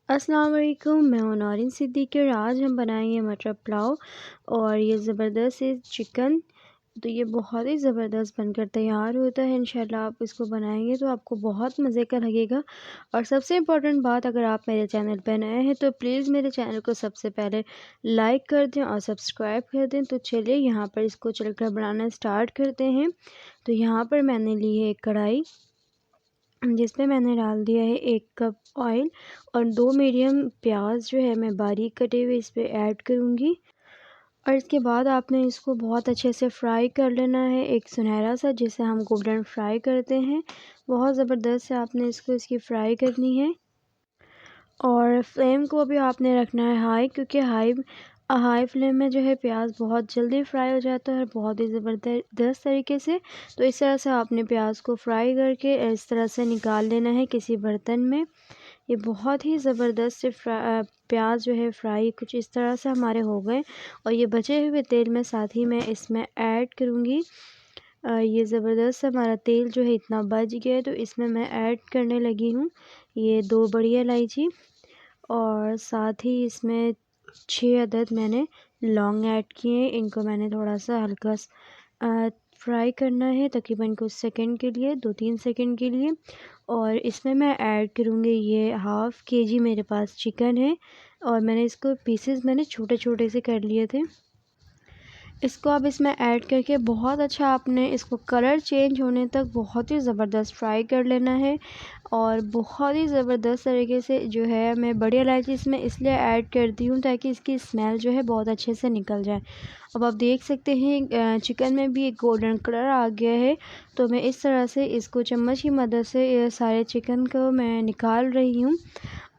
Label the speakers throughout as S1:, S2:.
S1: अस्सलाम वालेकुम, मैं हूँ नौरीन सिद्दीकी और आज हम बनाएंगे मटर पुलाव। और ये ज़बरदस्त है चिकन। तो ये बहुत ही ज़बरदस्त बनकर तैयार होता है। इंशाल्लाह आप इसको बनाएंगे तो आपको बहुत मज़े का लगेगा। और सबसे इम्पोर्टेंट बात, अगर आप मेरे चैनल पर नए हैं तो प्लीज़ मेरे चैनल को सबसे पहले लाइक कर दें और सब्सक्राइब कर दें। तो चलिए यहाँ पर इसको चलकर बनाना स्टार्ट करते हैं। तो यहाँ पर मैंने ली है एक कढ़ाई, जिसमें मैंने डाल दिया है 1 कप ऑयल और 2 मीडियम प्याज जो है मैं बारीक कटे हुए इस पे ऐड करूँगी। और इसके बाद आपने इसको बहुत अच्छे से फ्राई कर लेना है, एक सुनहरा सा, जिसे हम गोल्डन फ्राई करते हैं। बहुत ज़बरदस्त से आपने इसकी फ्राई करनी है। और फ्लेम को भी आपने रखना है हाई, क्योंकि हाई फ्लेम में जो है प्याज बहुत जल्दी फ्राई हो जाता है और बहुत ही ज़बरदस्त तरीके से। तो इस तरह से आपने प्याज को फ्राई करके इस तरह से निकाल लेना है किसी बर्तन में। ये बहुत ही ज़बरदस्त से प्याज जो है फ्राई कुछ इस तरह से हमारे हो गए। और ये बचे हुए तेल में साथ ही मैं इसमें ऐड करूँगी। ये ज़बरदस्त हमारा तेल जो है इतना बच गया है, तो इसमें मैं ऐड करने लगी हूँ ये 2 बड़ी इलायची और साथ ही इसमें 6 अदद मैंने लौंग ऐड किए हैं। इनको मैंने थोड़ा सा हल्का फ्राई करना है, तकरीबन कुछ सेकंड के लिए, 2-3 सेकंड के लिए। और इसमें मैं ऐड करूँगी ये हाफ़ केजी मेरे पास चिकन है और मैंने इसको पीसेस छोटे छोटे से कर लिए थे। इसको अब इसमें ऐड करके बहुत अच्छा आपने इसको कलर चेंज होने तक बहुत ही ज़बरदस्त फ्राई कर लेना है। और बहुत ही ज़बरदस्त तरीके से जो है, मैं बड़ी इलायची इसमें इसलिए ऐड करती हूँ ताकि इसकी स्मेल जो है बहुत अच्छे से निकल जाए। अब आप देख सकते हैं चिकन में भी एक गोल्डन कलर आ गया है। तो मैं इस तरह से इसको चम्मच की मदद से ये सारे चिकन को मैं निकाल रही हूँ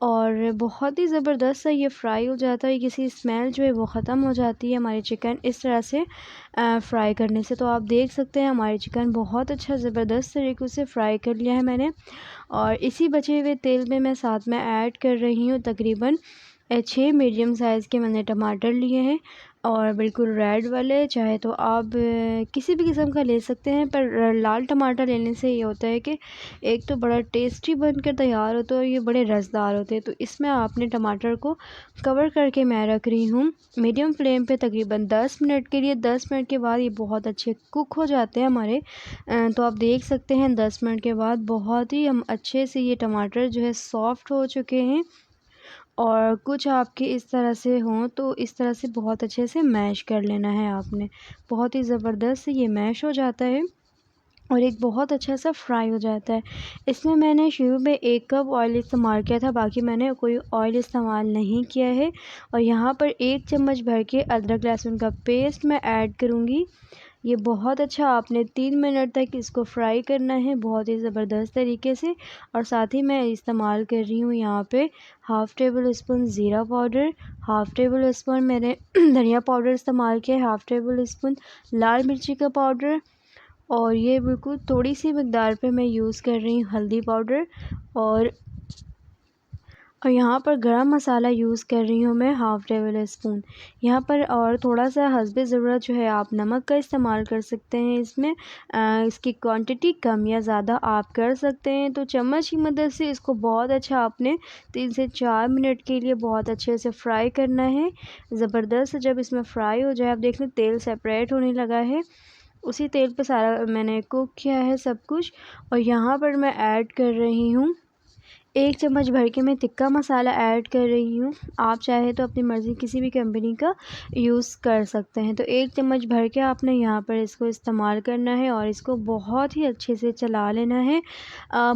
S1: और बहुत ही ज़बरदस्त सा ये फ्राई हो जाता है। किसी स्मेल जो है वो ख़त्म हो जाती है हमारी चिकन इस तरह से फ्राई करने से। तो आप देख सकते हैं हमारी चिकन बहुत अच्छा ज़बरदस्त तरीक़े से फ्राई कर लिया है मैंने। और इसी बचे हुए तेल में मैं साथ में ऐड कर रही हूँ तकरीबन 6 मीडियम साइज़ के मैंने टमाटर लिए हैं और बिल्कुल रेड वाले। चाहे तो आप किसी भी किस्म का ले सकते हैं, पर लाल टमाटर लेने से ये होता है कि एक तो बड़ा टेस्टी बनकर तैयार होता है और ये बड़े रसदार होते हैं। तो इसमें आपने टमाटर को कवर करके मैं रख रही हूँ मीडियम फ्लेम पे तकरीबन 10 मिनट के लिए। 10 मिनट के बाद ये बहुत अच्छे कुक हो जाते हैं हमारे। तो आप देख सकते हैं 10 मिनट के बाद बहुत ही हम अच्छे से ये टमाटर जो है सॉफ़्ट हो चुके हैं। और कुछ आपके इस तरह से हों तो इस तरह से बहुत अच्छे से मैश कर लेना है आपने। बहुत ही ज़बरदस्त से ये मैश हो जाता है और एक बहुत अच्छा सा फ्राई हो जाता है। इसमें मैंने शुरू में 1 कप ऑयल इस्तेमाल किया था, बाकी मैंने कोई ऑयल इस्तेमाल नहीं किया है। और यहाँ पर 1 चम्मच भर के अदरक लहसुन का पेस्ट मैं ऐड करूँगी। ये बहुत अच्छा आपने 3 मिनट तक इसको फ्राई करना है बहुत ही ज़बरदस्त तरीके से। और साथ ही मैं इस्तेमाल कर रही हूँ यहाँ पे हाफ़ टेबल स्पून ज़ीरा पाउडर, हाफ़ टेबल स्पून मैंने धनिया पाउडर इस्तेमाल किया है, हाफ़ टेबल स्पून लाल मिर्ची का पाउडर। और ये बिल्कुल थोड़ी सी मकदार पे मैं यूज़ कर रही हूँ हल्दी पाउडर। और यहाँ पर गरम मसाला यूज़ कर रही हूँ मैं हाफ़ टेबल स्पून यहाँ पर। और थोड़ा सा हस्बे ज़रूरत जो है आप नमक का इस्तेमाल कर सकते हैं इसमें। इसकी क्वांटिटी कम या ज़्यादा आप कर सकते हैं। तो चम्मच की मदद से इसको बहुत अच्छा आपने 3 से 4 मिनट के लिए बहुत अच्छे से फ्राई करना है। ज़बरदस्त जब इसमें फ्राई हो जाए, आप देख लें तेल सेपरेट होने लगा है, उसी तेल पे सारा मैंने कुक किया है सब कुछ। और यहाँ पर मैं ऐड कर रही हूँ 1 चम्मच भर के मैं तिक्का मसाला ऐड कर रही हूँ। आप चाहे तो अपनी मर्ज़ी किसी भी कंपनी का यूज़ कर सकते हैं। तो 1 चम्मच भर के आपने यहाँ पर इसको इस्तेमाल करना है और इसको बहुत ही अच्छे से चला लेना है।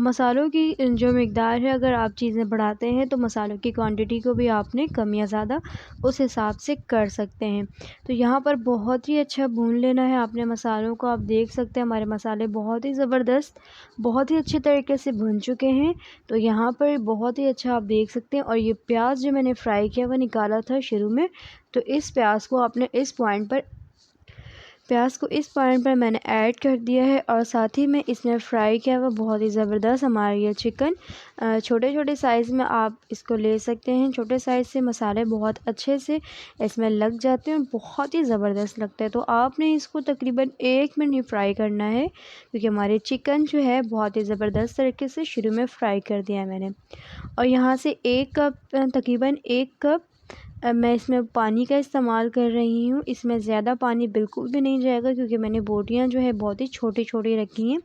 S1: मसालों की जो मिक़दार है, अगर आप चीज़ें बढ़ाते हैं तो मसालों की क्वांटिटी को भी आपने कम या ज़्यादा उस हिसाब से कर सकते हैं। तो यहाँ पर बहुत ही अच्छा भून लेना है आपने मसालों को। आप देख सकते हैं हमारे मसाले बहुत ही ज़बरदस्त, बहुत ही अच्छे तरीके से भुन चुके हैं। तो यहाँ पर बहुत ही अच्छा आप देख सकते हैं। और ये प्याज जो मैंने फ्राई किया हुआ निकाला था शुरू में, तो इस प्याज को आपने इस पॉइंट पर प्याज को इस पॉइंट पर मैंने ऐड कर दिया है और साथ ही में इसमें फ्राई किया हुआ बहुत ही ज़बरदस्त हमारा ये चिकन। छोटे छोटे साइज़ में आप इसको ले सकते हैं। छोटे साइज़ से मसाले बहुत अच्छे से इसमें लग जाते हैं और बहुत ही ज़बरदस्त लगता है। तो आपने इसको तकरीबन 1 मिनट ही फ्राई करना है, क्योंकि हमारे चिकन जो है बहुत ही ज़बरदस्त तरीके से शुरू में फ्राई कर दिया है मैंने। और यहाँ से 1 कप तकरीबन 1 कप मैं इसमें पानी का इस्तेमाल कर रही हूँ। इसमें ज़्यादा पानी बिल्कुल भी नहीं जाएगा, क्योंकि मैंने बोटियाँ जो है बहुत ही छोटी-छोटी रखी हैं।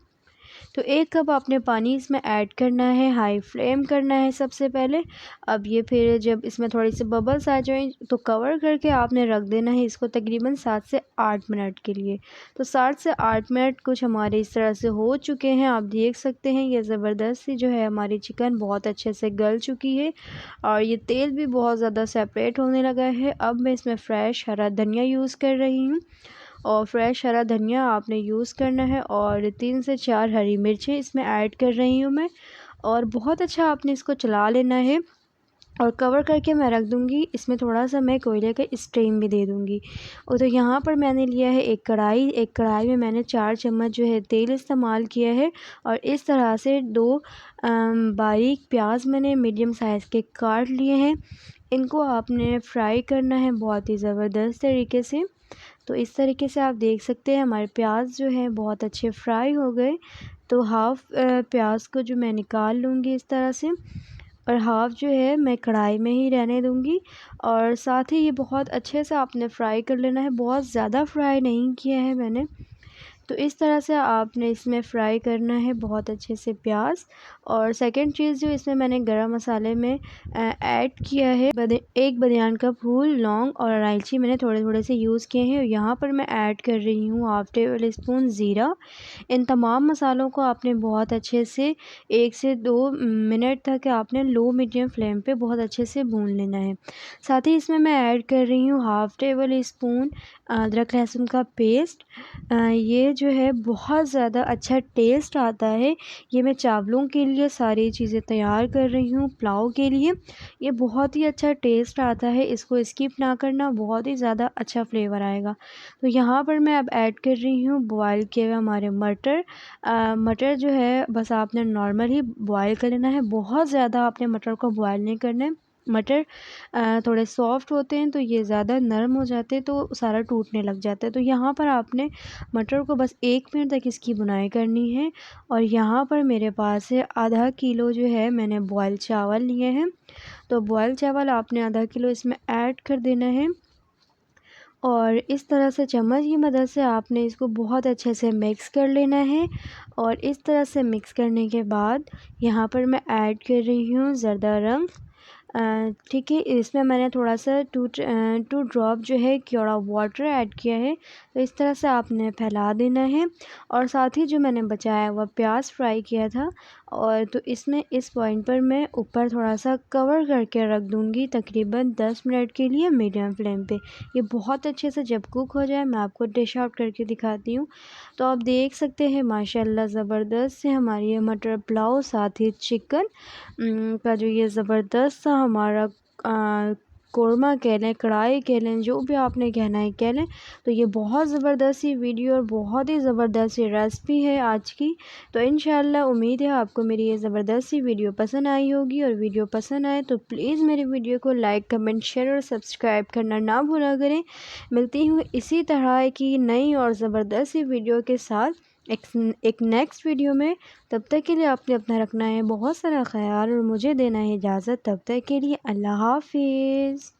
S1: तो 1 कप आपने पानी इसमें ऐड करना है, हाई फ्लेम करना है सबसे पहले। अब ये फिर जब इसमें थोड़ी सी बबल्स आ जाएँ तो कवर करके आपने रख देना है इसको तकरीबन 7 से 8 मिनट के लिए। तो 7 से 8 मिनट कुछ हमारे इस तरह से हो चुके हैं। आप देख सकते हैं ये ज़बरदस्त सी जो है हमारी चिकन बहुत अच्छे से गल चुकी है और ये तेल भी बहुत ज़्यादा सेपरेट होने लगा है। अब मैं इसमें फ्रेश हरा धनिया यूज़ कर रही हूँ और फ्रेश हरा धनिया आपने यूज़ करना है और 3 से 4 हरी मिर्चें इसमें ऐड कर रही हूँ मैं। और बहुत अच्छा आपने इसको चला लेना है और कवर करके मैं रख दूँगी। इसमें थोड़ा-सा मैं कोयले का स्टीम भी दे दूँगी। और तो यहाँ पर मैंने लिया है एक कढ़ाई में मैंने 4 चम्मच जो है तेल इस्तेमाल किया है और इस तरह से 2 बारीक प्याज मैंने मीडियम साइज़ के काट लिए हैं। इनको आपने फ्राई करना है बहुत ही ज़बरदस्त तरीके से। तो इस तरीके से आप देख सकते हैं हमारे प्याज जो हैं बहुत अच्छे फ्राई हो गए। तो हाफ़ प्याज को जो मैं निकाल लूँगी इस तरह से और हाफ़ जो है मैं कढ़ाई में ही रहने दूँगी। और साथ ही ये बहुत अच्छे से आपने फ्राई कर लेना है, बहुत ज़्यादा फ्राई नहीं किया है मैंने। तो इस तरह से आपने इसमें फ्राई करना है बहुत अच्छे से प्याज। और सेकंड चीज़ जो इसमें मैंने गरम मसाले में ऐड किया है, एक बदियान का फूल, लौंग और इलायची मैंने थोड़े-थोड़े से यूज़ किए हैं। और यहाँ पर मैं ऐड कर रही हूँ हाफ़ टेबल स्पून ज़ीरा। इन तमाम मसालों को आपने बहुत अच्छे से 1 से 2 मिनट तक आपने लो मीडियम फ्लेम पे बहुत अच्छे से भून लेना है। साथ ही इसमें मैं ऐड कर रही हूँ हाफ़ टेबल स्पून अदरक लहसुन का पेस्ट। ये जो है बहुत ज़्यादा अच्छा टेस्ट आता है। ये मैं चावलों के लिए सारी चीज़ें तैयार कर रही हूँ, पुलाव के लिए। ये बहुत ही अच्छा टेस्ट आता है, इसको स्किप ना करना, बहुत ही ज़्यादा अच्छा फ्लेवर आएगा। तो यहाँ पर मैं अब ऐड कर रही हूँ बॉयल किए हुए हमारे मटर। मटर जो है बस आपने नॉर्मल ही बॉयल कर लेना है, बहुत ज़्यादा आपने मटर को बॉयल नहीं करना है। मटर थोड़े सॉफ्ट होते हैं तो ये ज़्यादा नरम हो जाते हैं तो सारा टूटने लग जाता है। तो यहाँ पर आपने मटर को बस 1 मिनट तक इसकी भुनाई करनी है। और यहाँ पर मेरे पास है आधा किलो जो है मैंने बॉयल चावल लिए हैं। तो बॉयल चावल आपने आधा किलो इसमें ऐड कर देना है और इस तरह से चम्मच की मदद से आपने इसको बहुत अच्छे से मिक्स कर लेना है। और इस तरह से मिक्स करने के बाद यहाँ पर मैं ऐड कर रही हूँ ज़रदा रंग। ठीक है, इसमें मैंने थोड़ा-सा 2 ड्रॉप जो है केवड़ा वाटर ऐड किया है। तो इस तरह से आपने फैला देना है और साथ ही जो मैंने बचाया हुआ प्याज फ्राई किया था और तो इसमें इस पॉइंट पर मैं ऊपर थोड़ा-सा कवर करके रख दूँगी तकरीबन 10 मिनट के लिए मीडियम फ्लेम पे। ये बहुत अच्छे से जब कुक हो जाए मैं आपको डिश आउट करके दिखाती हूँ। तो आप देख सकते हैं माशाल्लाह ज़बरदस्त से हमारी ये मटर पुलाव साथ ही चिकन का जो ये ज़बरदस्त सा हमारा कोरमा कह लें, कढ़ाई कह लें, जो भी आपने कहना है कह लें। तो ये बहुत ज़बरदस्त सी वीडियो और बहुत ही ज़बरदस्त सी रेसिपी है आज की। तो इंशाल्लाह उम्मीद है आपको मेरी ये ज़बरदस्त सी वीडियो पसंद आई होगी और वीडियो पसंद आए तो प्लीज़ मेरी वीडियो को लाइक, कमेंट, शेयर और सब्सक्राइब करना ना भूला करें। मिलती हूँ इसी तरह की नई और ज़बरदस्त सी वीडियो के साथ एक नेक्स्ट वीडियो में। तब तक के लिए आपने अपना रखना है बहुत सारा ख़याल और मुझे देना है इजाज़त। तब तक के लिए अल्लाह हाफ़िज़।